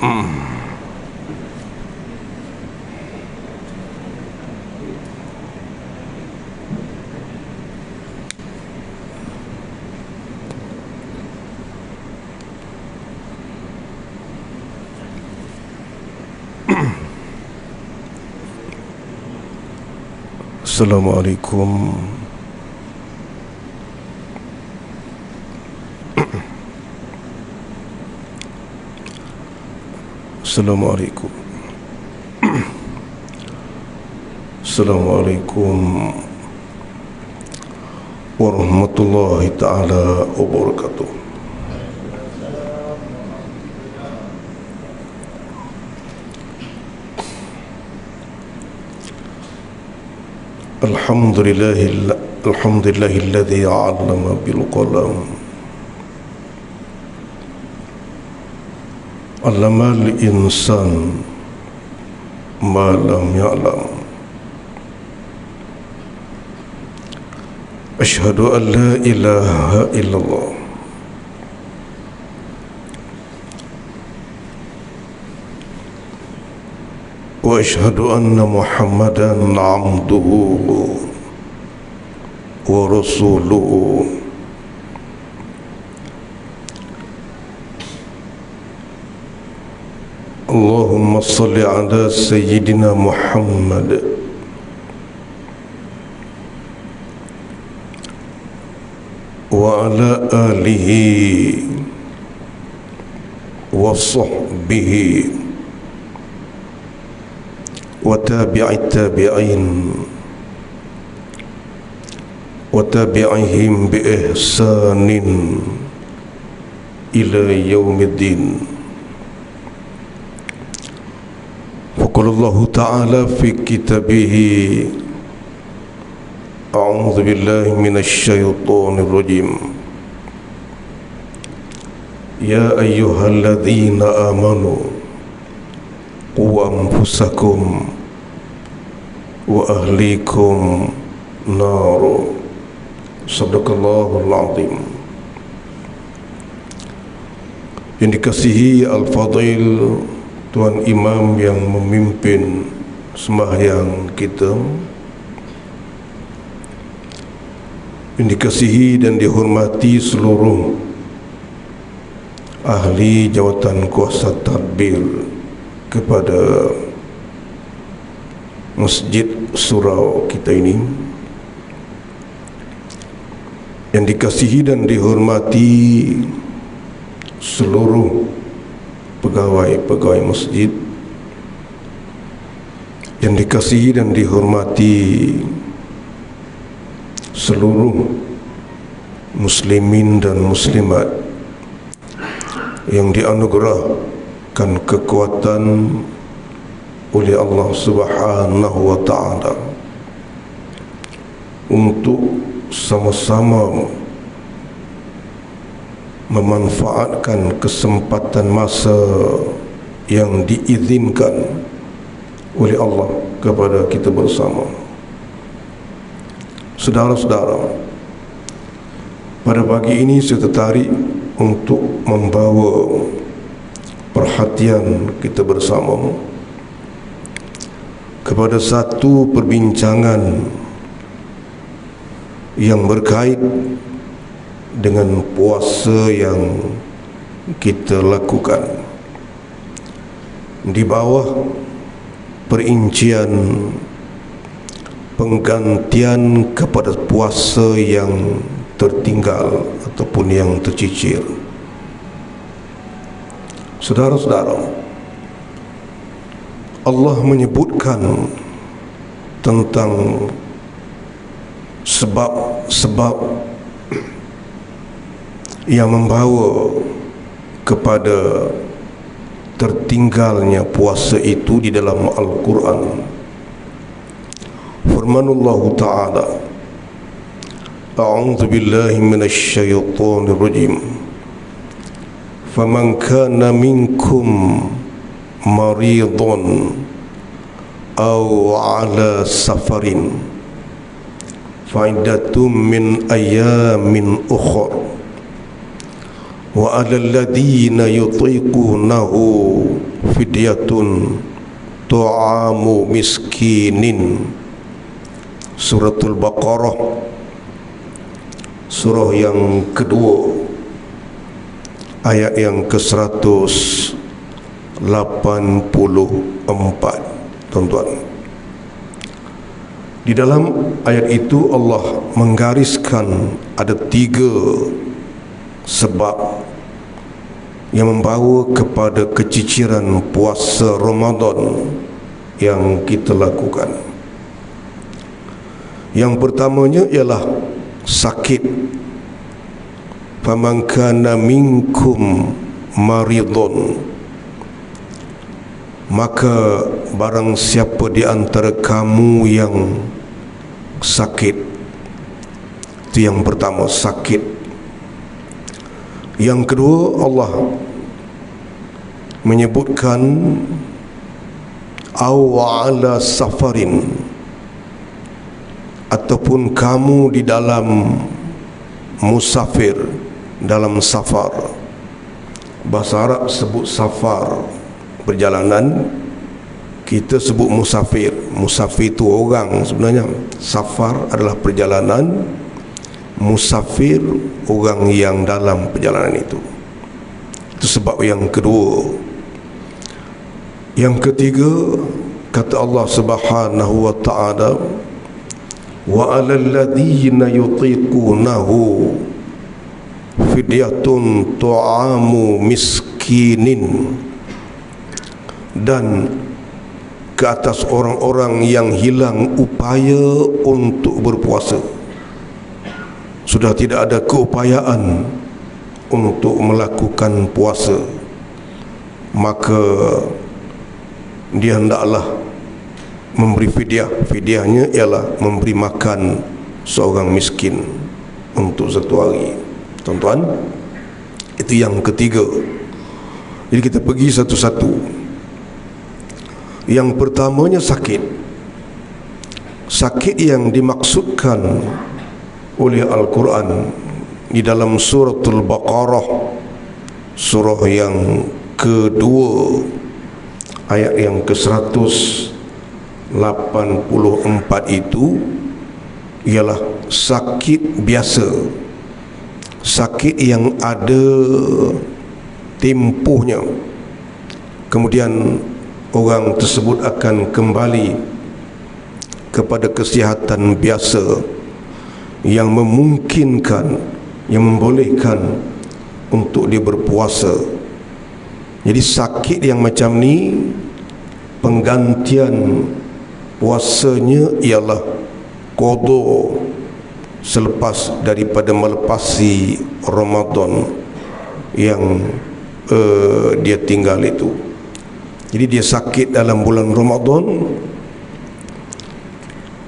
Assalamualaikum Assalamualaikum Assalamualaikum warahmatullahi ta'ala wabarakatuh. Alhamdulillahilladzi 'allama bil qalam 'allamal insan ma lam ya'lam. Asyhadu an la ilaha illallah wa asyhadu anna Muhammadan 'abduhu wa rasuluhu. Allahumma salli ala sayyidina Muhammad wa ala alihi wa sahbihi wa tabi'it tabi'in wa tabi'ihim bi ihsanin ila yaumiddin. Faqala Allah ta'ala fi kitabihi a'udzu billahi minasy syaithanir rajim. Ya ayyuhalladzina amanu qu anfusakum wa ahlikum nar. Sadaqallahul azim. Yang dikasihi Al-Fadil Tuan Imam yang memimpin sembahyang kita, yang dikasihi dan dihormati seluruh ahli jawatan kuasa tadbir kepada Masjid Surau kita ini, yang dikasihi dan dihormati seluruh pegawai-pegawai masjid, yang dikasihi dan dihormati seluruh muslimin dan muslimat yang dianugerahkan kekuatan oleh Allah Subhanahu wa ta'ala untuk sama-sama memanfaatkan kesempatan masa yang diizinkan oleh Allah kepada kita bersama. Saudara-saudara, pada pagi ini saya tertarik untuk membawa perhatian kita bersama kepada satu perbincangan yang berkait dengan puasa yang kita lakukan di bawah perincian penggantian kepada puasa yang tertinggal ataupun yang tercicir. Saudara-saudara, Allah menyebutkan tentang sebab-sebab yang membawa kepada tertinggalnya puasa itu di dalam Al-Quran. Firmanullah Ta'ala, a'udzu billahi minasy syaithanir rajim. Faman kana minkum maridun aw ala safarin fa'iddatum min ayamin ukhra wa 'alal ladzina yutiqunahu fidyatun tu'amu miskinin. Suratul Baqarah, surah yang kedua, ayat yang ke-184, tuan-tuan. Di dalam ayat itu Allah menggariskan ada 3 sebab yang membawa kepada keciciran puasa Ramadan yang kita lakukan. Yang pertamanya ialah sakit. Faman kana minkum maridun, maka barang siapa di antara kamu yang sakit. Itu yang pertama, sakit. Yang kedua, Allah menyebutkan aw ala safarin, ataupun kamu di dalam musafir, dalam safar. Bahasa Arab sebut safar perjalanan, kita sebut musafir. Musafir itu orang sebenarnya. Safar adalah perjalanan, musafir orang yang dalam perjalanan itu. Itu sebab yang kedua. Yang ketiga, kata Allah Subhanahu wa ta'ala, wa 'alal ladzina yutiqunahu fidyatun tu'amu miskinin, dan ke atas orang-orang yang hilang upaya untuk berpuasa, sudah tidak ada keupayaan untuk melakukan puasa, maka dia hendaklah memberi fidyah. Fidyahnya ialah memberi makan seorang miskin untuk satu hari. Tuan-tuan, itu yang ketiga. Jadi kita pergi satu-satu. Yang pertamanya sakit. Sakit yang dimaksudkan oleh Al-Quran di dalam suratul Baqarah, surah yang kedua, ayat yang ke-184 itu ialah sakit biasa, sakit yang ada tempohnya. Kemudian orang tersebut akan kembali kepada kesihatan biasa yang memungkinkan, yang membolehkan untuk dia berpuasa. Jadi sakit yang macam ni, penggantian puasanya ialah qada selepas daripada melepasi Ramadan yang dia tinggal itu. Jadi dia sakit dalam bulan Ramadan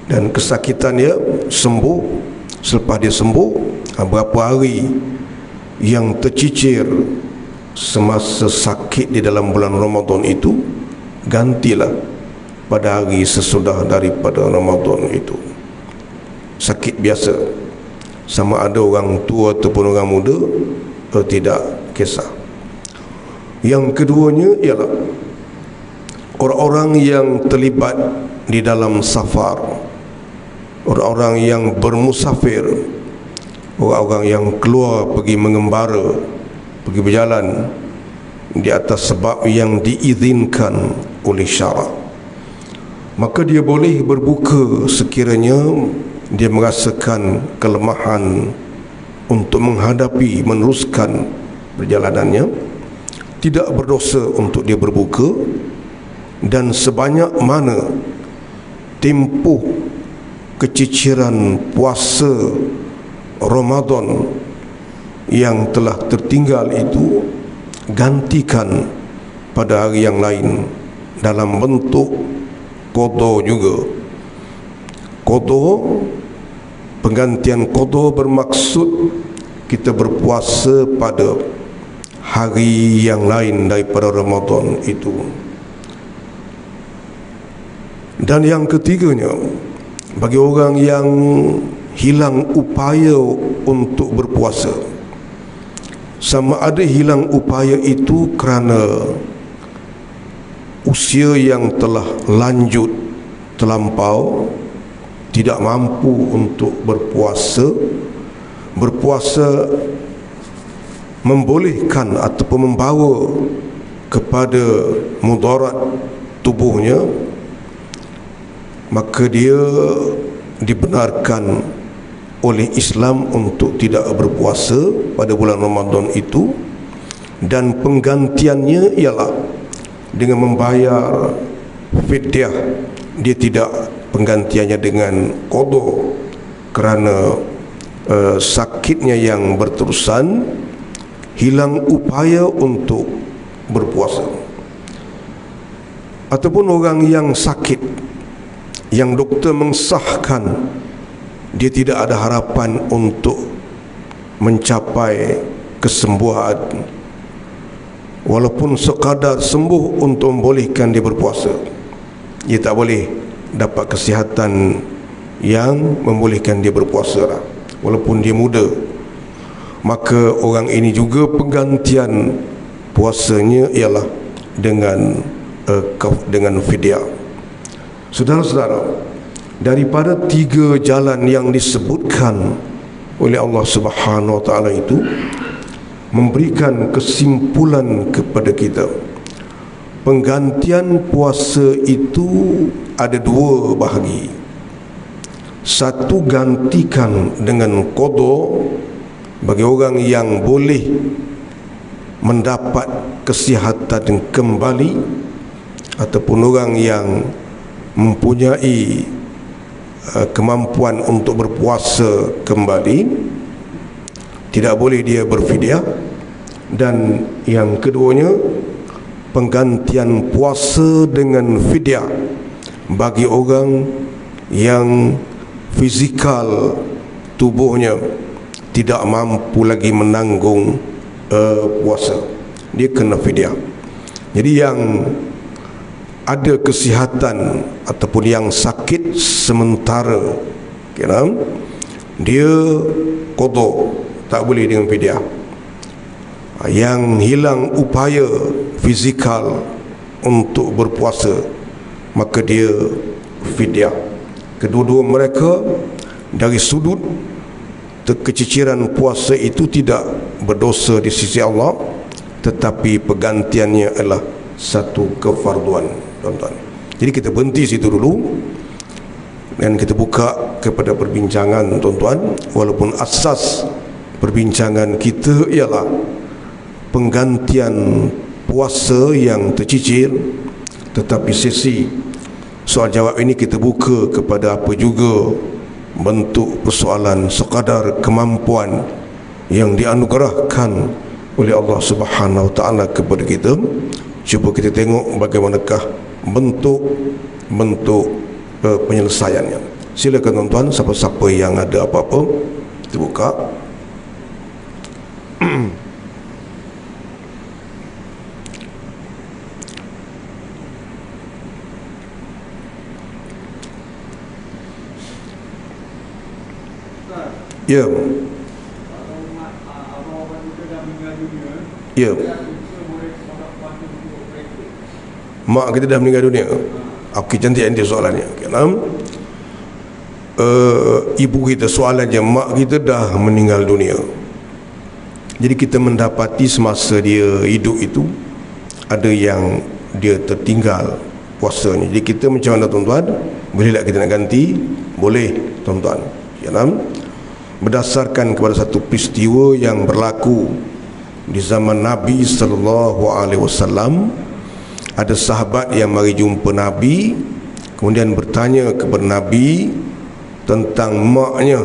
dan kesakitan dia sembuh. Selepas dia sembuh, berapa hari yang tercicir semasa sakit di dalam bulan Ramadan itu, gantilah pada hari sesudah daripada Ramadan itu. Sakit biasa, sama ada orang tua ataupun orang muda, tidak kisah. Yang keduanya ialah orang-orang yang terlibat di dalam safar, orang-orang yang bermusafir, orang-orang yang keluar pergi mengembara, pergi berjalan di atas sebab yang diizinkan oleh syarak, maka dia boleh berbuka sekiranya dia merasakan kelemahan untuk menghadapi, meneruskan perjalanannya. Tidak berdosa untuk dia berbuka, dan sebanyak mana tempoh keciciran puasa Ramadan yang telah tertinggal itu, gantikan pada hari yang lain dalam bentuk qada juga. Qada, penggantian qada bermaksud kita berpuasa pada hari yang lain daripada Ramadan itu. Dan yang ketiganya, bagi orang yang hilang upaya untuk berpuasa, sama ada hilang upaya itu kerana usia yang telah lanjut terlampau, tidak mampu untuk berpuasa membolehkan ataupun membawa kepada mudarat tubuhnya, maka dia dibenarkan oleh Islam untuk tidak berpuasa pada bulan Ramadan itu, dan penggantiannya ialah dengan membayar fidyah. Dia tidak penggantiannya dengan qada kerana sakitnya yang berterusan, hilang upaya untuk berpuasa. Ataupun orang yang sakit, yang doktor mensahkan dia tidak ada harapan untuk mencapai kesembuhan, walaupun sekadar sembuh untuk membolehkan dia berpuasa, dia tak boleh dapat kesihatan yang membolehkan dia berpuasa walaupun dia muda. Maka orang ini juga penggantian puasanya ialah dengan fidyah. Saudara-saudara, daripada 3 jalan yang disebutkan oleh Allah Subhanahu Wa Taala itu memberikan kesimpulan kepada kita, penggantian puasa itu ada 2 bahagi. Satu, gantikan dengan qada bagi orang yang boleh mendapat kesihatan kembali, ataupun orang yang mempunyai kemampuan untuk berpuasa kembali, tidak boleh dia berfidyah. Dan yang keduanya, penggantian puasa dengan fidyah bagi orang yang fizikal tubuhnya tidak mampu lagi menanggung puasa, dia kena fidyah. Jadi yang ada kesihatan ataupun yang sakit sementara, dia qada, tak boleh dengan fidyah. Yang hilang upaya fizikal untuk berpuasa, maka dia fidyah. Kedua-dua mereka dari sudut keciciran puasa itu tidak berdosa di sisi Allah, tetapi penggantiannya adalah satu kefarduan, tuan-tuan. Jadi kita berhenti situ dulu dan kita buka kepada perbincangan, tuan-tuan. Walaupun asas perbincangan kita ialah penggantian puasa yang tercicir, tetapi sesi soal jawab ini kita buka kepada apa juga bentuk persoalan sekadar kemampuan yang dianugerahkan oleh Allah Subhanahu Wa Taala kepada kita. Cuba kita tengok bagaimanakah bentuk penyelesaiannya. Silakan tuan-tuan, siapa-siapa yang ada apa-apa kita buka. Ya. Ya. Mak kita dah meninggal dunia. Okey, cantik nanti soalannya. Ibu kita, soalannya mak kita dah meninggal dunia. Jadi kita mendapati semasa dia hidup itu ada yang dia tertinggal puasanya. Jadi kita macam mana, tuan-tuan? Boleh tak kita nak ganti? Boleh, tuan-tuan. Berdasarkan kepada satu peristiwa yang berlaku di zaman Nabi sallallahu alaihi wasallam, ada sahabat yang mari jumpa Nabi, kemudian bertanya kepada Nabi tentang maknya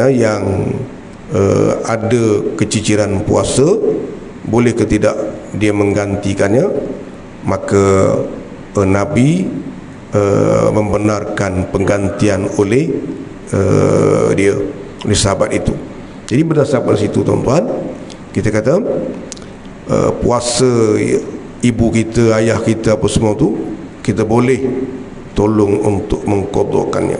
yang ada keciciran puasa, boleh ke tidak dia menggantikannya. Maka Nabi membenarkan penggantian oleh dia, oleh sahabat itu. Jadi berdasarkan situ, tuan-tuan, kita kata puasa ibu kita, ayah kita, apa semua tu kita boleh tolong untuk mengqadakannya.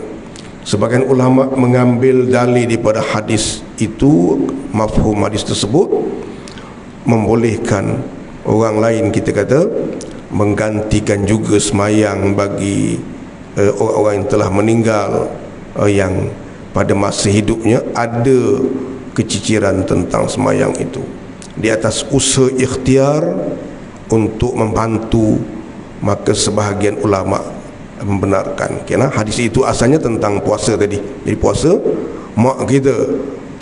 Sebagian ulama mengambil dalil daripada hadis itu, mafhum hadis tersebut, membolehkan orang lain, kita kata, menggantikan juga semayang bagi orang-orang yang telah meninggal, yang pada masa hidupnya ada keciciran tentang semayang itu, di atas usaha ikhtiar untuk membantu. Maka sebahagian ulama membenarkan, kerana hadis itu asalnya tentang puasa tadi. Jadi puasa, mak kita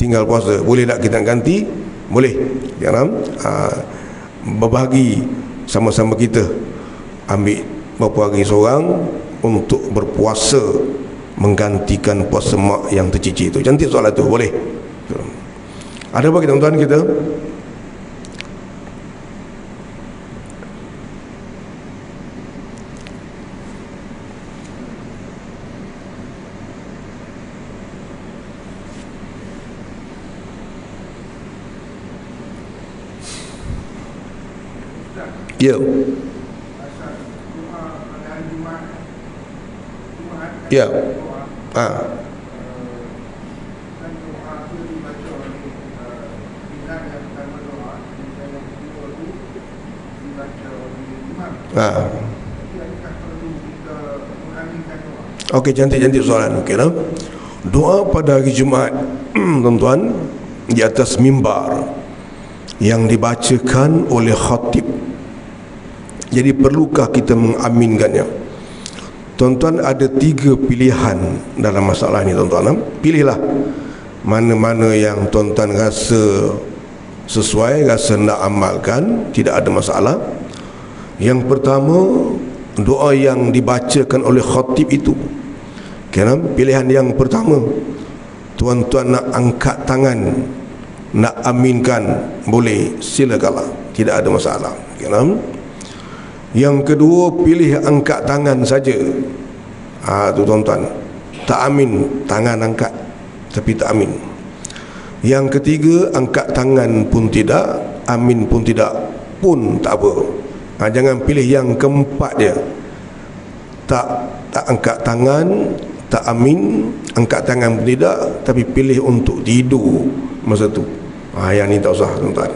tinggal puasa, boleh tak kita ganti? Boleh, kerana berbahagi sama-sama, kita ambil beberapa hari seorang untuk berpuasa menggantikan puasa mak yang tercicir itu. Cantik soalan itu, boleh. Ada apa tuan-tuan kita? Ya. Ya. Okey, cantik soalan. Okey lah. Doa pada hari Jumaat tuan-tuan, di atas mimbar yang dibacakan oleh khatib. Jadi perlukah kita mengaminkannya? Tuan-tuan, ada 3 pilihan dalam masalah ini tuan-tuan. Pilihlah mana-mana yang tuan-tuan rasa sesuai, rasa nak amalkan, tidak ada masalah. Yang pertama, doa yang dibacakan oleh khatib itu. Kerana pilihan yang pertama, tuan-tuan nak angkat tangan, nak aminkan, boleh, silakanlah, tidak ada masalah. Kerana yang kedua, pilih angkat tangan saja. Tu tuan-tuan, tak amin, tangan angkat tapi tak amin. Yang ketiga, angkat tangan pun tidak, amin pun tidak, pun tak apa. Jangan pilih yang keempat dia, tak angkat tangan, tak amin, angkat tangan pun tidak, tapi pilih untuk tidur masa tu. Yang ni tak usah tuan-tuan.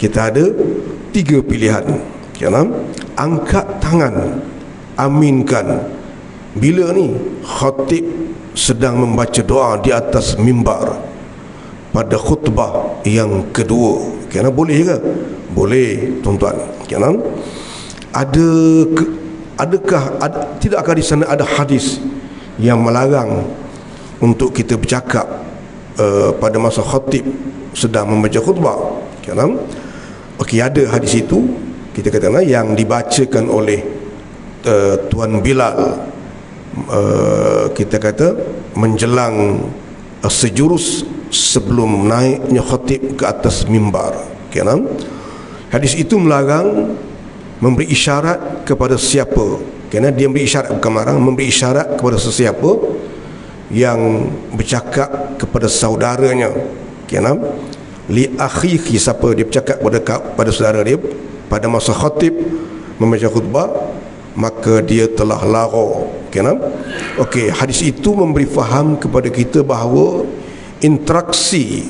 Kita ada 3 pilihan. Angkat tangan, aminkan bila ni khatib sedang membaca doa di atas mimbar pada khutbah yang kedua. Boleh ke? Boleh tuan-tuan. Tidakkah di sana ada hadis yang melarang untuk kita bercakap pada masa khatib sedang membaca khutbah? Okey, ada hadis itu. Kita katakanlah yang dibacakan oleh Tuan Bilal, kita kata menjelang sejurus sebelum naiknya khatib ke atas mimbar. Hadis itu melarang memberi isyarat kepada siapa, kerana dia memberi isyarat, bukan melarang, memberi isyarat kepada sesiapa yang bercakap kepada saudaranya. Li akhihi, siapa dia bercakap pada saudara dia pada masa khatib membaca khutbah, maka dia telah lara. Okey, hadis itu memberi faham kepada kita bahawa interaksi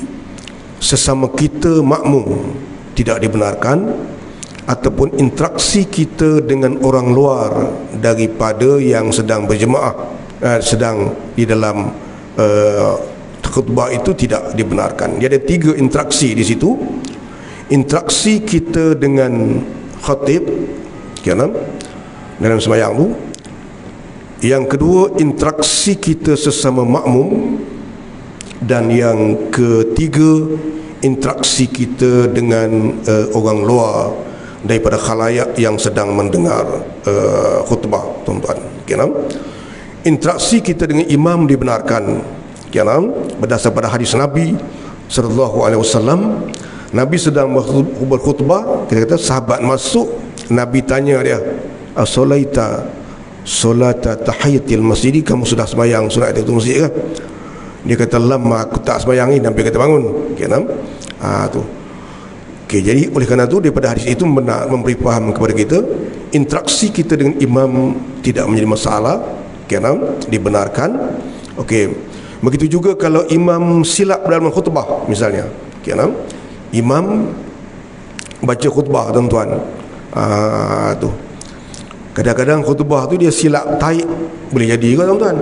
sesama kita makmum tidak dibenarkan, ataupun interaksi kita dengan orang luar daripada yang sedang berjemaah, sedang di dalam khutbah itu tidak dibenarkan. Dia ada 3 interaksi di situ. Interaksi kita dengan khatib dalam sembahyang tu. Yang kedua, interaksi kita sesama makmum. Dan yang ketiga, interaksi kita dengan orang luar daripada khalayak yang sedang mendengar khutbah tuan-tuan. Interaksi kita dengan imam dibenarkan, berdasar pada hadis Nabi sallallahu alaihi wasallam. Nabi sedang berkhutbah, kita kata sahabat masuk, Nabi tanya dia, "As-salaita solata tahiyatil masjid?" Kamu sudah sembahyang solat itu masjid ke? Dia kata, "Lama, aku tak sembahyang ni." Nabi kata, "Bangun." Tu. Okey, jadi oleh kerana itu daripada hadis itu memberi faham kepada kita, interaksi kita dengan imam tidak menjadi masalah, dibenarkan. Okey, begitu juga kalau imam silap dalam khutbah misalnya, imam baca khutbah tuan-tuan. Tu kadang-kadang khutbah tu dia silap taik, boleh jadi ke tuan-tuan?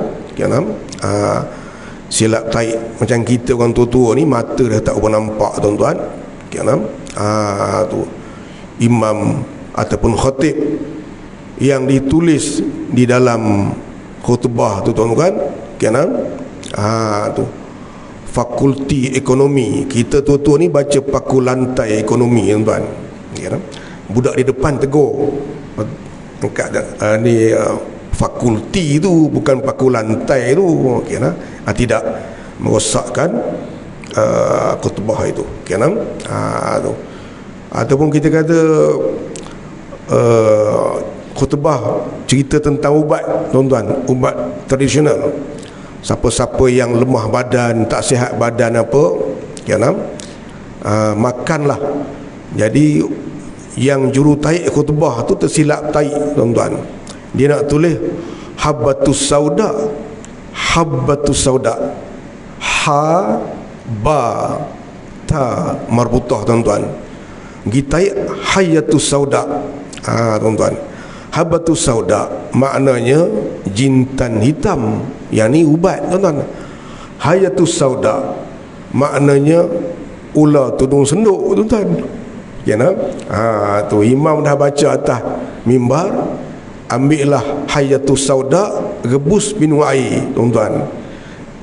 Silap taik macam kita orang tua-tua ni, mata dah tak berapa nampak tuan-tuan. Tu imam ataupun khatib yang ditulis di dalam khutbah tu tuan-tuan, tu fakulti ekonomi. Kita tua-tua ni baca pakulantai ekonomi tuan-tuan. Budak di depan tegur, angkat fakulti tu, bukan pakulantai tu. Tidak merosakkan khutbah itu. Tu ataupun kita kata khutbah cerita tentang ubat tuan-tuan, ubat tradisional. Siapa-siapa yang lemah badan, tak sihat badan apa, makanlah. Jadi yang juru taik khutbah tu tersilap taik tuan-tuan. Dia nak tulis habbatus sauda, habbatus sauda, ha ba ta marbutah tuan-tuan. Gitai hayatus sauda. Tuan-tuan, habbatus sauda maknanya jintan hitam, yang ni ubat tuan-tuan. Hayatus sauda maknanya ular tudung senduk tuan-tuan. Tu imam dah baca atas mimbar, ambillah hayatus sauda, rebus minum air tuan-tuan.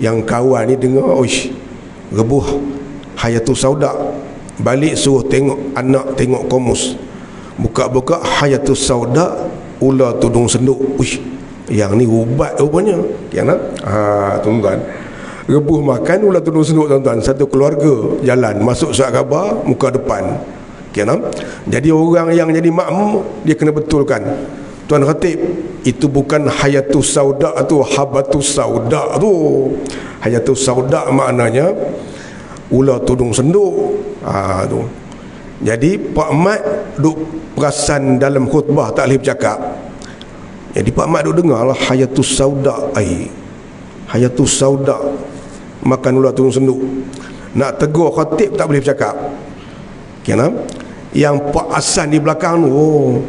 Yang kawan ni dengar, oish, rebuh hayatus sauda. Balik suruh tengok anak, tengok komus, buka-buka hayatus sauda, ular tudung senduk. Uish, yang ni ubat rupanya. Tuan-tuan, rebuh makan ular tudung senduk tuan-tuan. Satu keluarga jalan masuk surat khabar muka depan. Jadi orang yang jadi makmum, dia kena betulkan, tuan khatib, itu bukan hayatus sauda tu, habatus sauda tu. Hayatus sauda maknanya ular tudung senduk. Tu. Jadi Pak Mat duk perasan dalam khutbah, tak boleh bercakap. Jadi Pak Mat duk dengar lah hayatus sauda, hayatus sauda, makan ular tudung senduk. Nak tegur khatib tak boleh bercakap. Yang Pak Hasan di belakang tu,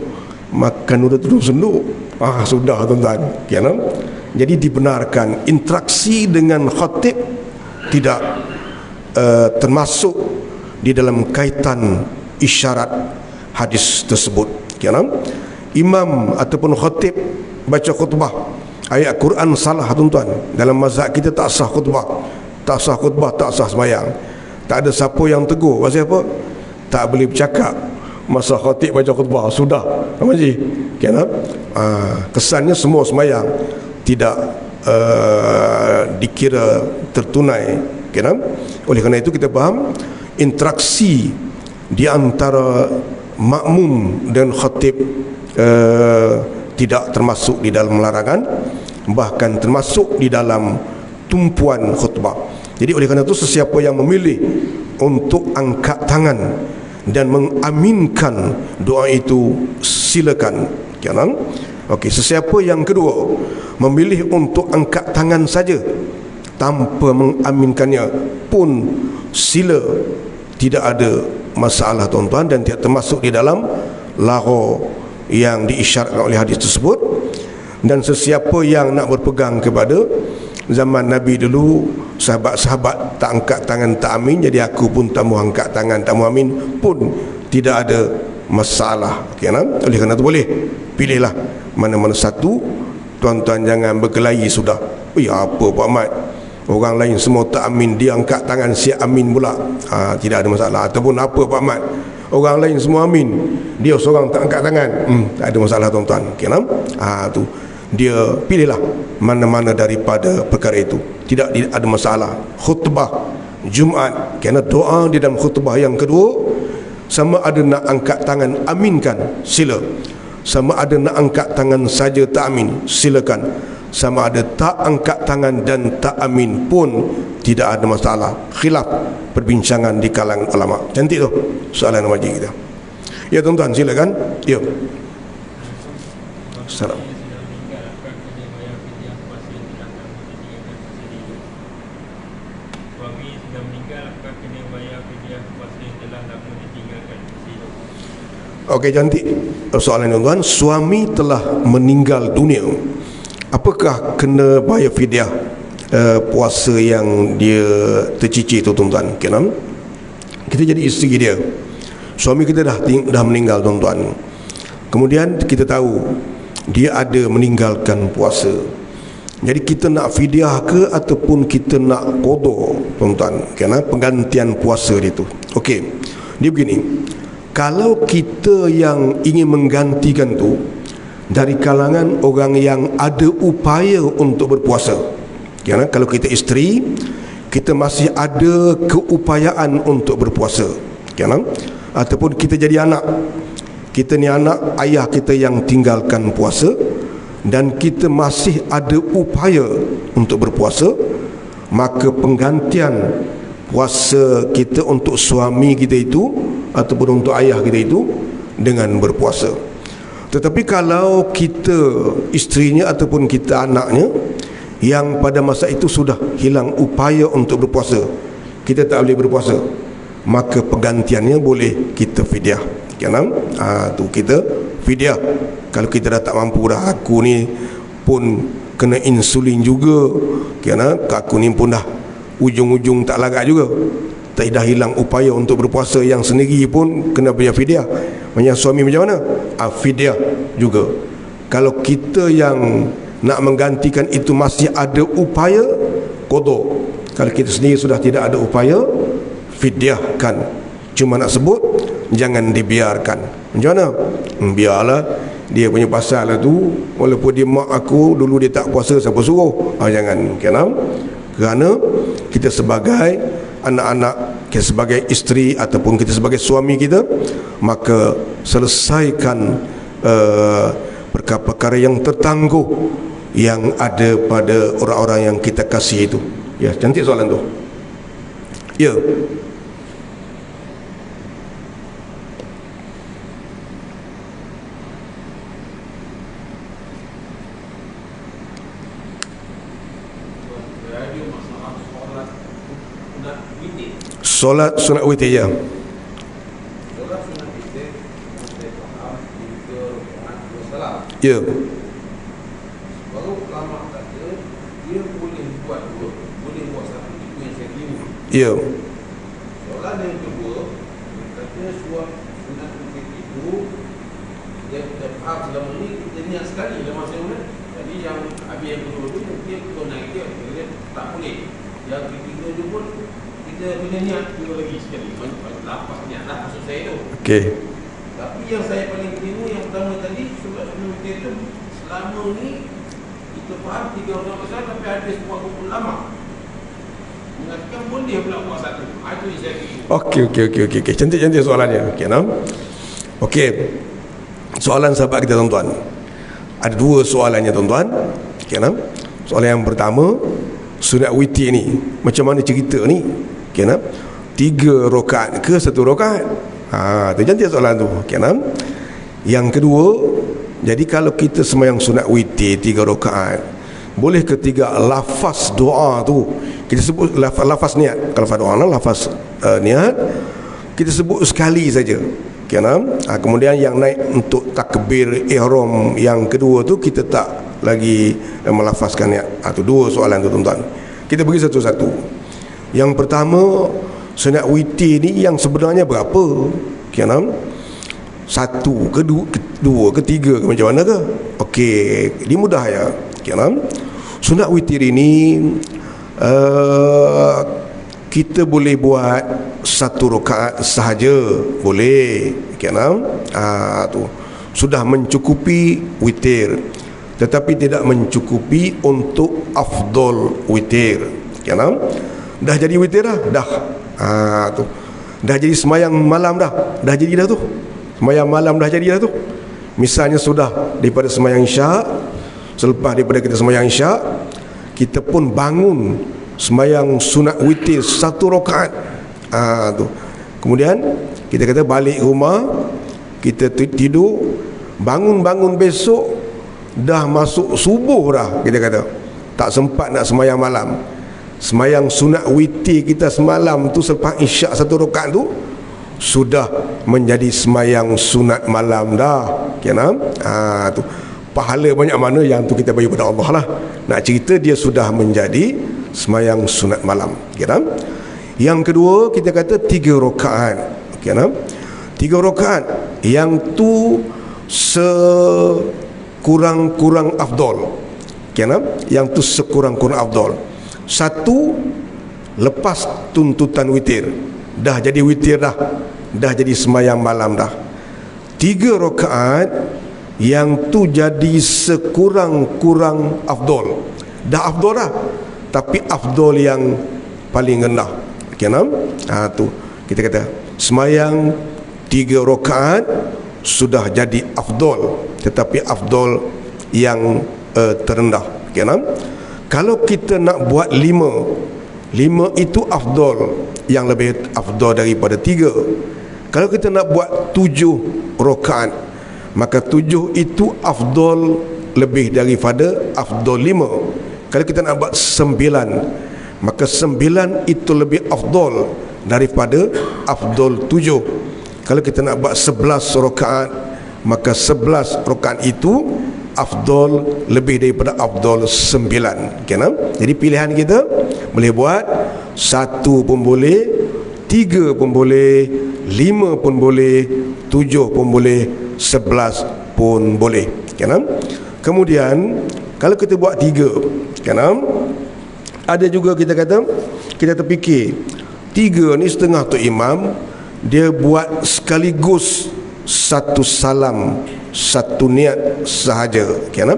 makan ular tudung senduk. Sudah tuan-tuan. Jadi dibenarkan interaksi dengan khatib tidak termasuk di dalam kaitan isyarat hadis tersebut. Imam ataupun khatib baca khutbah, ayat Quran salah tuan-tuan, dalam mazhab kita tak sah khutbah, tak sah khutbah, tak sah sembahyang. Tak ada siapa yang tegur. Pasal apa? Tak boleh bercakap masa khatib baca khutbah. Sudah Haji, kesannya semua sembahyang tidak dikira tertunai. Oleh kerana itu kita faham interaksi di antara makmum dan khatib tidak termasuk di dalam larangan, bahkan termasuk di dalam tumpuan khutbah. Jadi oleh kerana itu sesiapa yang memilih untuk angkat tangan dan mengaminkan doa itu, silakan. Okey, sesiapa yang kedua memilih untuk angkat tangan saja tanpa mengaminkannya pun sila, tidak ada masalah tuan-tuan, dan tidak termasuk di dalam lara yang diisyaratkan oleh hadis tersebut. Dan sesiapa yang nak berpegang kepada zaman Nabi dulu, sahabat-sahabat tak angkat tangan tak amin, jadi aku pun tak mau angkat tangan tak mau amin, pun tidak ada masalah. Oleh kerana itu boleh pilihlah mana-mana satu tuan-tuan, jangan berkelahi sudah. Apa Pak Mat, orang lain semua tak amin, dia angkat tangan siap amin pula. Tidak ada masalah. Ataupun apa Pak Mat, orang lain semua amin, dia seorang tak angkat tangan, tak ada masalah tuan-tuan. Tu dia pilihlah mana-mana daripada perkara itu, tidak ada masalah. Khutbah Jumaat, kerana doa di dalam khutbah yang kedua, sama ada nak angkat tangan aminkan, sila. Sama ada nak angkat tangan saja tak amin, silakan. Sama ada tak angkat tangan dan tak amin pun tidak ada masalah. Khilaf perbincangan di kalangan ulama. Cantik tu soalan wajib kita. Ya tuan-tuan, silakan. Ya. Assalamualaikum. Okey, cantik soalan tuan-tuan. Suami telah meninggal dunia, apakah kena bayar fidyah puasa yang dia tercicir tu tuan-tuan? Kenapa? Kita jadi isteri dia, suami kita dah meninggal tuan-tuan, kemudian kita tahu dia ada meninggalkan puasa, jadi kita nak fidyah ke ataupun kita nak qada tuan-tuan, kerana penggantian puasa dia tu. Okey, dia begini, kalau kita yang ingin menggantikan tu dari kalangan orang yang ada upaya untuk berpuasa, kerana kalau kita isteri, kita masih ada keupayaan untuk berpuasa, kerana ataupun kita jadi anak, kita ni anak ayah kita yang tinggalkan puasa, dan kita masih ada upaya untuk berpuasa, maka penggantian puasa kita untuk suami kita itu ataupun untuk ayah kita itu dengan berpuasa. Tetapi kalau kita isterinya ataupun kita anaknya yang pada masa itu sudah hilang upaya untuk berpuasa, kita tak boleh berpuasa, maka penggantiannya boleh kita fidyah. Kan? Tu kita fidyah. Kalau kita dah tak mampu dah, aku ni pun kena insulin juga, kerana aku ni pun dah ujung-ujung tak lagak juga, tak dah hilang upaya untuk berpuasa yang sendiri pun kena bayar fidyah. Macam suami macam mana? Fidyah juga. Kalau kita yang nak menggantikan itu masih ada upaya, qada. Kalau kita sendiri sudah tidak ada upaya, fidyahkan. Cuma nak sebut, jangan dibiarkan. Macam mana? Biarlah dia punya pasal lah tu, walaupun dia mak aku dulu dia tak puasa, siapa suruh? Jangan. Kerana kita sebagai anak-anak, kita sebagai isteri ataupun kita sebagai suami kita, maka selesaikan perkara-perkara yang tertangguh yang ada pada orang-orang yang kita kasih itu. Ya, cantik soalan tu. Ya. Solat sunat witir, ya. Ya. Ya. Soalan yang kedua, kata sunat witir itu dia kita faham selama ni kita niat sekali dalam masa ni. Jadi yang habis yang kedua tu dia naik dia tak boleh. Yang ketiga tu pun kita kena niat dua lagi sekali. Lapas niat lah maksud saya tu. Okey. Tapi yang saya paling keliru yang pertama tadi, sunat witir tu selama ni kita faham 3 orang besar, tapi ada sebuah hukum lama mengatakan boleh pula buat satu. Itu yang saya keliru. Okey. Cantik soalannya. Okey, nah. Okey. Soalan sahabat kita tuan-tuan. Ada 2 soalannya tuan-tuan. Okey, nah. Soalan yang pertama, sunat witir ni macam mana cerita ni? Okey, nah. 3 rakaat ke 1 rakaat? Tu cantik soalan tu. Okey, nah. Yang kedua, jadi kalau kita sembahyang sunat witir 3 rakaat, boleh ketiga lafaz doa tu kita sebut lafaz niat. Kalau lafaz doa, lafaz niat kita sebut sekali saja. Kemudian yang naik untuk takbir ihram yang kedua tu kita tak lagi melafazkan niat. Tu 2 soalan tu tuan-tuan. Kita bagi satu-satu. Yang pertama, sunat witir ni yang sebenarnya berapa? 1 ke 2 ke 3 ke macam mana ke? Okey, dia mudah ya. Sunat witir ini kita boleh buat 1 rakaat sahaja, boleh. Tu sudah mencukupi witir, tetapi tidak mencukupi untuk afdal witir. Dah jadi witir dah. Tu dah jadi semayang malam dah jadi dah tu. Semayang malam dah jadi dah tu. Misalnya sudah daripada semayang isyak, selepas daripada kita semayang isyak, kita pun bangun semayang sunat witir 1 rakaat. Tu. Kemudian kita kata balik rumah, kita tidur, bangun besok dah masuk subuh dah, kita kata tak sempat nak semayang malam. Semayang sunat witir kita semalam tu selepas isyak 1 rakaat tu sudah menjadi semayang sunat malam dah. Kena tu pahala banyak mana yang tu kita bagi pada Allah lah. Nak cerita dia sudah menjadi semayang sunat malam. Kena. Yang kedua kita kata 3 rakaat. Kena. 3 rakaat yang tu sekurang-kurang afdal. Kena. Yang tu sekurang-kurang afdal. Satu, lepas tuntutan witir, dah jadi witir dah jadi semayang malam dah. 3 rakaat yang tu jadi sekurang-kurang afdal. Dah afdal dah, tapi afdal yang paling rendah. Kena. Tu kita kata semayang 3 rakaat sudah jadi afdal, tetapi afdal yang terendah. Kena. Kalau kita nak buat 5 itu afdal, yang lebih afdal daripada 3. Kalau kita nak buat 7 rakaat, maka 7 itu afdal lebih daripada afdal 5. Kalau kita nak buat 9, maka 9 itu lebih afdal daripada afdal 7. Kalau kita nak buat 11 rakaat, maka 11 rakaat itu afdal lebih daripada afdal 9. Kena? Jadi pilihan kita boleh buat 1 pun boleh, 3 pun boleh, 5 pun boleh, 7 pun boleh, 11 pun boleh. Kena? Kemudian kalau kita buat 3, kena? Ada juga kita kata, kita terfikir 3 ni setengah tu imam dia buat sekaligus satu salam, satu niat sahaja. Kena?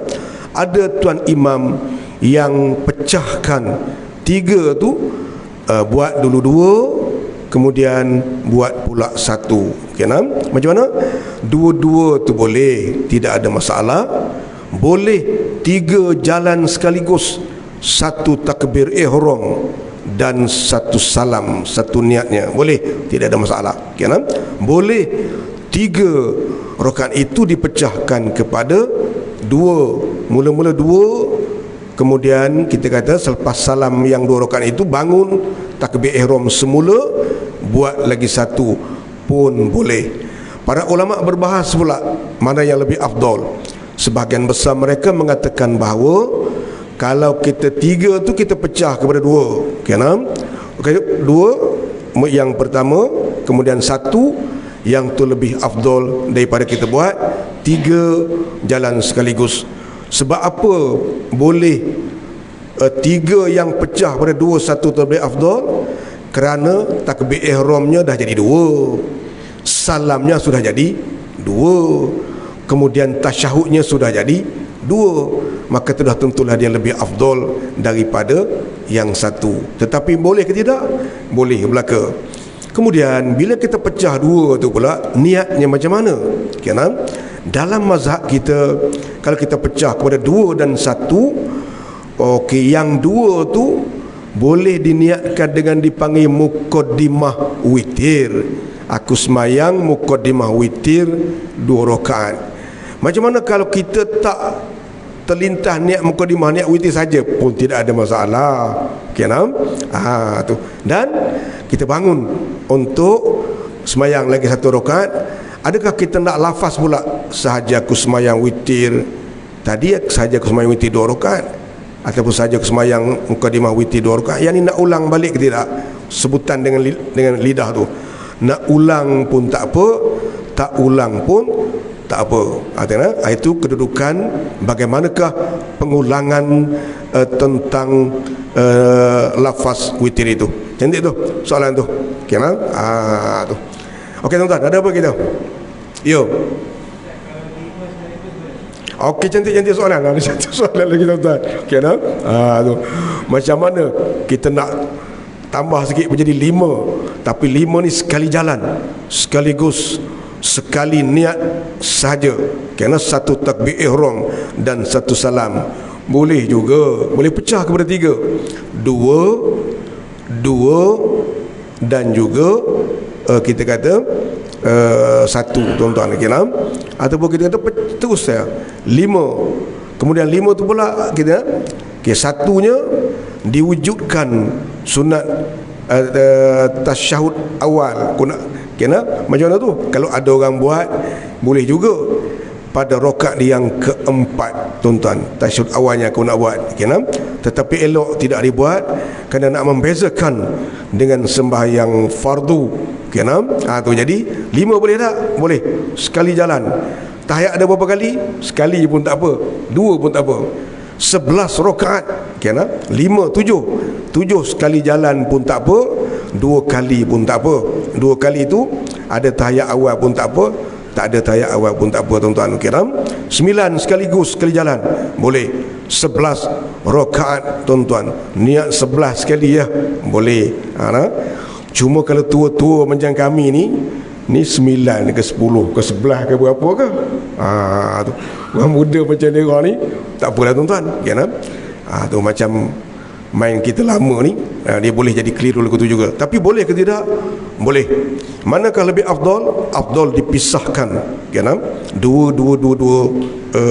Ada tuan imam yang pecahkan 3 tu, buat dulu 2, kemudian buat pula 1. Kena? Macam mana? 2 tu boleh, tidak ada masalah. Boleh 3 jalan sekaligus, 1 takbir ihram dan 1 salam, 1 niatnya, boleh, tidak ada masalah. Kena? Boleh 3 rakaat itu dipecahkan kepada 2. Mula-mula 2, kemudian kita kata selepas salam yang 2 rakaat itu bangun takbir ihram semula, buat lagi 1 pun boleh. Para ulama berbahas pula mana yang lebih afdal. Sebahagian besar mereka mengatakan bahawa kalau kita 3 tu kita pecah kepada 2. Kena? Okay, 2 yang pertama, kemudian 1 yang tu lebih afdal daripada kita buat 3 jalan sekaligus. Sebab apa boleh 3 yang pecah pada 2, 1 tu lebih afdal? Kerana takbir ihramnya dah jadi 2, salamnya sudah jadi 2, kemudian tasyahudnya sudah jadi 2, maka sudah tentulah dia lebih afdal daripada yang 1. Tetapi boleh ke tidak? Boleh belaka. Kemudian bila kita pecah 2 tu pula, niatnya macam mana? Kena? Dalam mazhab kita, kalau kita pecah kepada 2 dan 1, okey, yang 2 tu boleh diniatkan dengan dipanggil muqaddimah witir. Aku semayang muqaddimah witir 2 rakaat. Macam mana kalau kita tak terlintas niat muqaddimah, niat witir saja pun tidak ada masalah. Kena? Tu. Dan kita bangun untuk semayang lagi 1 rakaat. Adakah kita nak lafaz pula sahaja aku semayang witir tadi, sahaja aku semayang witir 2 rakaat, ataupun sahaja aku semayang muqaddimah witir 2 rakaat? Yang ni nak ulang balik ke tidak? Sebutan dengan lidah tu. Nak ulang pun tak apa, tak ulang pun tak apa. Itu kedudukan bagaimanakah pengulangan tentang lafaz witir itu. Cantik tu soalan tu. Kena? Tu. Okey tuan-tuan, ada apa kita? Yo. Okey, cantik soalan. Ada satu soalan lagi tuan-tuan. Kena? Tu. Macam mana kita nak tambah sikit menjadi 5, tapi 5 ni sekali jalan, sekaligus, sekali niat sahaja. Kena 1 takbir ihram dan 1 salam. Boleh juga, boleh pecah kepada 3, 2 dan juga kita kata 1 tuan-tuan. Kena? Ataupun kita kata terus saya 5, kemudian 5 tu pula kita satunya diwujudkan sunat tasyahud awal, Kena macam mana tu? Kalau ada orang buat, boleh juga pada rakaat yang keempat, tuan-tuan. Tasyahud awalnya aku nak buat, kena. Tetapi elok tidak dibuat kerana nak membezakan dengan sembahyang fardu, kena. Tu jadi 5 boleh tak? Boleh. Sekali jalan. Tahiyat ada berapa kali? Sekali pun tak apa, 2 pun tak apa. 11 rakaat, kena. 5, 7 sekali jalan pun tak apa, 2 kali pun tak apa. 2 kali itu ada tahiyat awal pun tak apa, tak ada tahiyat awal pun tak apa, tuan-tuan kiram. 9 sekaligus sekali jalan, boleh. 11 rakaat, tuan-tuan. Niat 11 sekali ya, boleh. Cuma kalau tua-tua macam kami ni 9 ke 10 ke 11 ke berapa ke, tu. Orang muda macam dia ni tak apalah, tuan-tuan, kan? Tu macam main kita lama ni, dia boleh jadi keliru lagu tu juga. Tapi boleh ke tidak? Boleh. Manakah lebih afdal? Afdal dipisahkan, kan? Dua,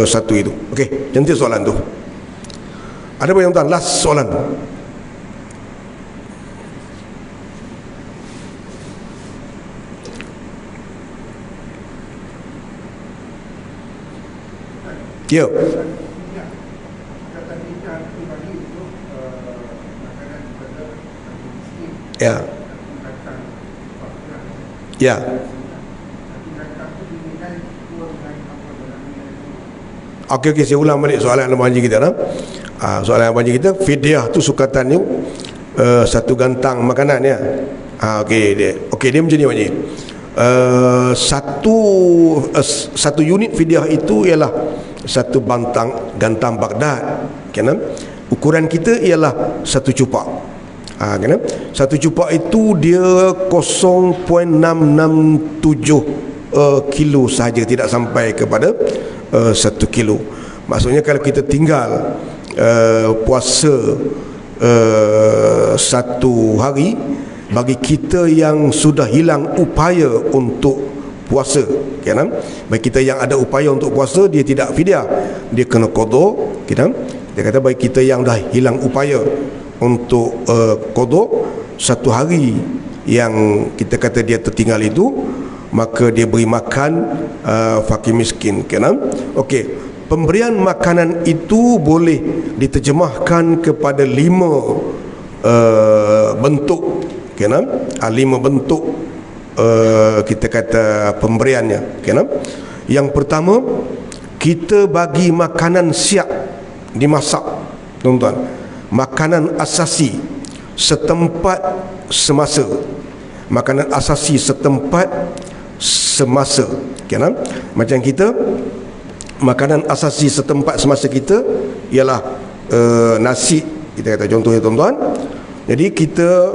satu itu. Okey, nanti soalan tu. Ada apa, tuan-tuan? Last soalan. Ya. Ya. Ya. Okey, saya ulang balik soalan Abang Haji kita. Soalan Abang Haji kita, fidyah tu sukatannya satu gantang makanan ya. Okey, dia macam ni Abang Haji. Satu unit fidyah itu ialah satu gantang Baghdad, kan? Ukuran kita ialah satu cupak. Kan? Satu cupak itu dia 0.667 kilo sahaja, tidak sampai kepada 1 kilo. Maksudnya kalau kita tinggal puasa 1 hari, bagi kita yang sudah hilang upaya untuk puasa, kan? Bagi kita yang ada upaya untuk puasa, dia tidak fidyah, dia kena qada, kan? Dia kata bagi kita yang dah hilang upaya untuk qada 1 hari yang kita kata dia tertinggal itu, maka dia beri makan fakir miskin, kan? Okey, pemberian makanan itu boleh diterjemahkan kepada 5 bentuk, kan? 5 bentuk kita kata pemberiannya, kan? Yang pertama, kita bagi makanan siap dimasak, tuan-tuan. Makanan asasi setempat semasa. Makanan asasi setempat semasa, kan? Macam kita, makanan asasi setempat semasa kita ialah nasi, kita kata contohnya, tuan-tuan. Jadi kita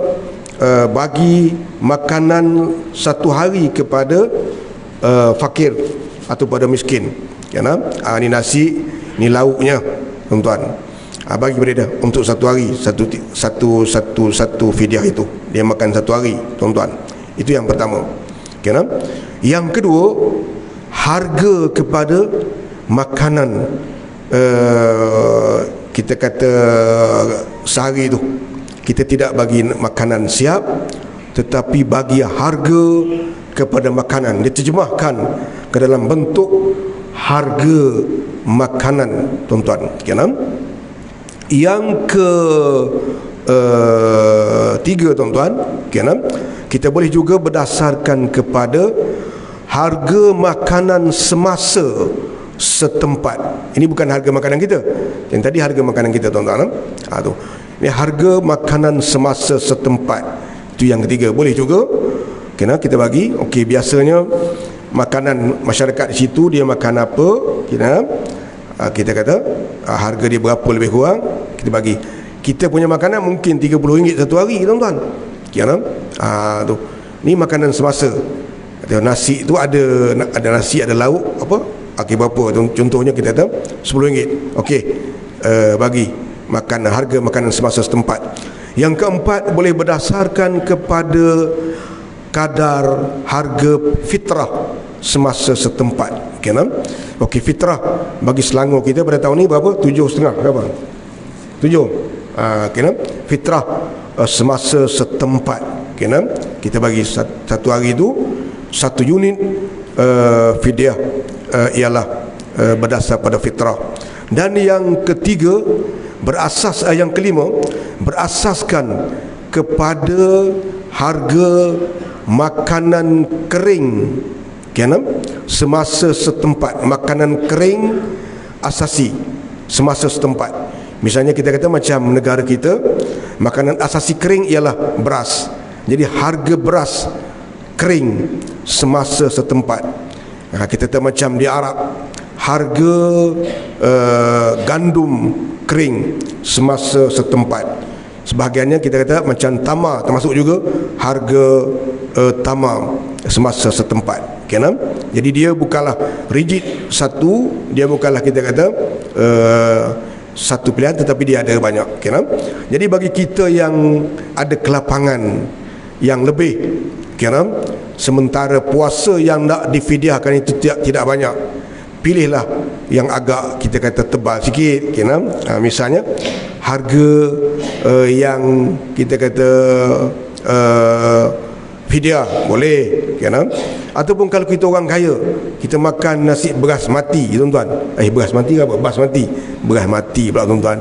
bagi makanan 1 hari kepada fakir atau pada miskin, kan? Ni nasi, ni lauknya, tuan-tuan. Bagi kepada dia untuk 1 hari, satu fidyah itu dia makan 1 hari, tuan-tuan. Itu yang pertama, kan? Yang kedua, harga kepada makanan kita kata sehari itu. Kita tidak bagi makanan siap, tetapi bagi harga kepada makanan. Diterjemahkan ke dalam bentuk harga makanan, tuan-tuan, kan? Yang ketiga, tuan-tuan, kan? Kita boleh juga berdasarkan kepada harga makanan semasa setempat. Ini bukan harga makanan kita. Yang tadi harga makanan kita, tuan-tuan. Tu. Ini harga makanan semasa setempat. Itu yang ketiga. Boleh juga, kena kita bagi. Okey, biasanya makanan masyarakat di situ dia makan apa, kena kita kata harga dia berapa lebih kurang, kita bagi. Kita punya makanan mungkin RM30 satu hari, tuan-tuan, kena tu. Ni makanan semasa. Nasi tu ada nasi, ada lauk apa, okey berapa, contohnya kita kata RM10. Okey, bagi makan harga makanan semasa setempat. Yang keempat, boleh berdasarkan kepada kadar harga fitrah semasa setempat, kan? Okey, fitrah bagi Selangor kita pada tahun ni berapa? 7,5 berapa? 7. Kan? Fitrah semasa setempat, kan? Kita bagi 1 hari tu 1 unit fidyah ialah berdasar pada fitrah. Dan yang ketiga, yang kelima, berasaskan kepada harga makanan kering, semasa setempat. Makanan kering asasi semasa setempat. Misalnya kita kata macam negara kita, makanan asasi kering ialah beras. Jadi harga beras kering semasa setempat. Kita kata macam di Arab, harga gandum kering semasa setempat. Sebahagiannya kita kata macam tamar, termasuk juga harga tamar semasa setempat. Jadi dia bukanlah rigid satu, dia bukanlah kita kata satu pilihan, tetapi dia ada banyak. Jadi bagi kita yang ada kelapangan yang lebih, sementara puasa yang nak difidyahkan itu tidak banyak, pilihlah yang agak kita kata tebal sikit. Misalnya harga yang kita kata fidyah boleh, ataupun kalau kita orang kaya, kita makan nasi beras mati, tuan-tuan. Beras mati ke apa? Beras mati pula, tuan-tuan.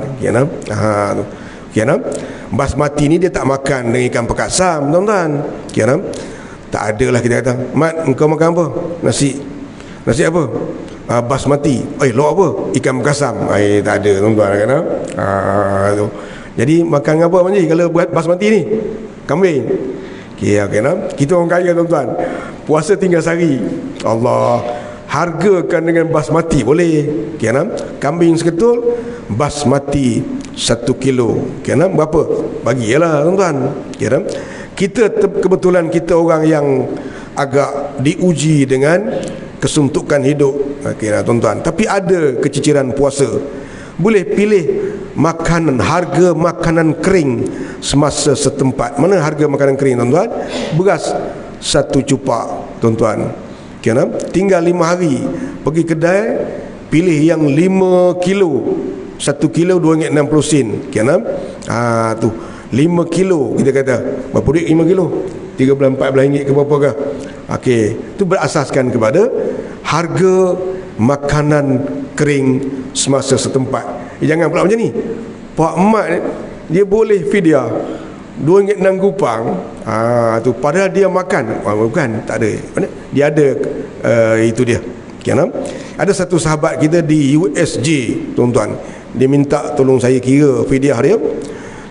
Beras mati ni dia tak makan dengan ikan pekasam, tuan-tuan. Tak adalah kita kata, "Mat, engkau makan apa?" Nasi apa? Basmati. Lauk apa? Ikan pekasam. Tak ada, tuan-tuan. Jadi makan apa Manji kalau buat basmati ni? Kambing. Kita orang kaya, tuan-tuan. Puasa tinggal sehari. Allah, hargakan dengan basmati boleh. Kambing seketul, basmati 1 kilo. Berapa? Bagilah, tuan-tuan. Kita kebetulan kita orang yang agak diuji dengan kesuntukan hidup, tuan-tuan. Tapi ada keciciran puasa, boleh pilih harga makanan kering semasa setempat. Mana harga makanan kering, tuan-tuan? Beras 1 cupak, tuan-tuan. Tinggal 5 hari pergi kedai, pilih yang 5 kilo. 1 kilo RM2.60. Tu 5 kilo kita kata. Berapa duit 5 kilo? RM13-14 ke berapa ke? Itu berasaskan kepada harga makanan kering semasa setempat. Jangan pula macam ni. Pak Mat dia boleh fidyah RM2.6 kupang. Tu padahal dia makan. Bukan, tak ada. Dia ada itu dia. Ada satu sahabat kita di USJ, tuan-tuan. Dia minta tolong saya kira fidyah dia.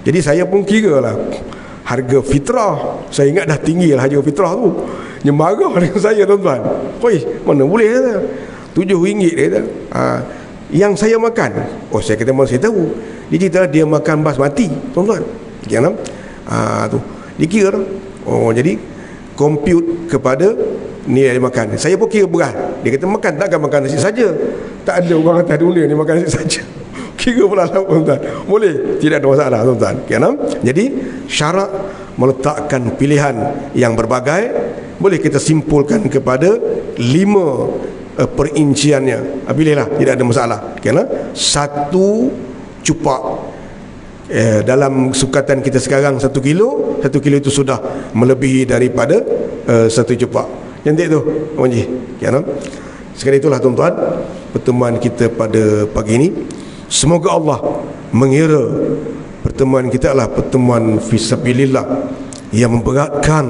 Jadi saya pun kira lah harga fitrah. Saya ingat dah tinggi lah harga fitrah tu. Dia marah dengan saya, tuan-tuan. Mana boleh kata RM7 dia kata. Yang saya makan, saya kata mana saya tahu. Dia cerita dia makan basmati, tuan-tuan. Tu dia kira lah. Jadi compute kepada nilai dia makan. Saya pun kira berat. Dia kata makan, takkan makan nasi saja. Tak ada orang atas dunia ni makan nasi saja. Kira pula lah, tuan-tuan. Boleh, tidak ada masalah, tuan-tuan. Jadi syarak meletakkan pilihan yang berbagai, boleh kita simpulkan kepada 5 perinciannya. Pilihlah, tidak ada masalah. 1 cupak. Dalam sukatan kita sekarang 1 kilo. 1 kilo itu sudah melebihi daripada 1 cupak. Cantik tu, Manji. Sekali itulah, tuan-tuan, pertemuan kita pada pagi ini. Semoga Allah mengira pertemuan kita adalah pertemuan fisabilillah yang memberatkan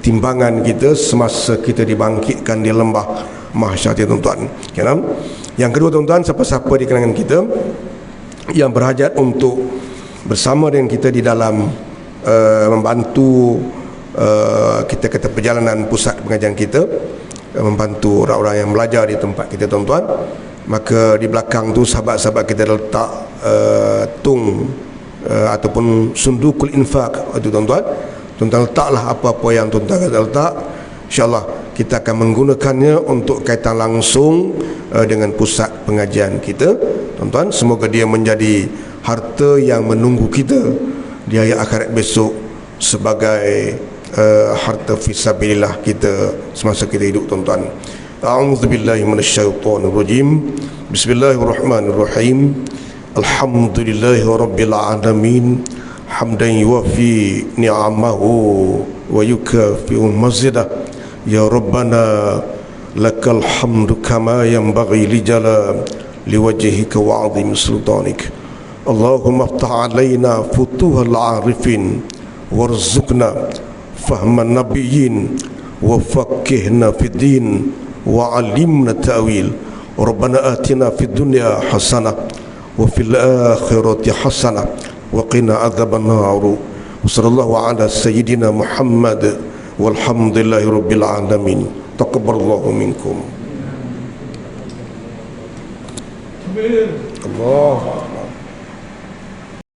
timbangan kita semasa kita dibangkitkan di lembah mahsyar, tuan-tuan. Yang kedua, tuan-tuan, siapa-siapa di kalangan kita yang berhajat untuk bersama dengan kita di dalam membantu kita kata perjalanan pusat pengajian kita, membantu orang-orang yang belajar di tempat kita, tuan-tuan, maka di belakang tu sahabat-sahabat kita letak tung ataupun sundukul infak itu, tuan-tuan. Tuan-tuan letaklah apa-apa yang tuan-tuan kata letak. InsyaAllah kita akan menggunakannya untuk kaitan langsung dengan pusat pengajian kita, tuan-tuan. Semoga dia menjadi harta yang menunggu kita di hari akhirat besok sebagai harta fisabilillah kita semasa kita hidup, tuan-tuan. A'udzubillahi minasyaitonirrajim. Bismillahirrahmanirrahim. Alhamdulillahi rabbil alamin. Hamdan yuwafi ni'amahu wa yukafi'u mazidah. Ya Rabbana lakal hamdu kama yanbaghi li jalal liwajhika wa 'azimi sultanik. Allahumma aftah alaina futuhal arifin warzuqna fahman nabiyyin wa faqihna fid din wa 'allimna ta'wil. Rabbana atina fid dunya hasanah wa fil akhirati hasanah wa qina adzaban nar. Sallallahu ala sayyidina Muhammad walhamdulillahi rabbil alamin. Taqabbalallahu minkum. Allah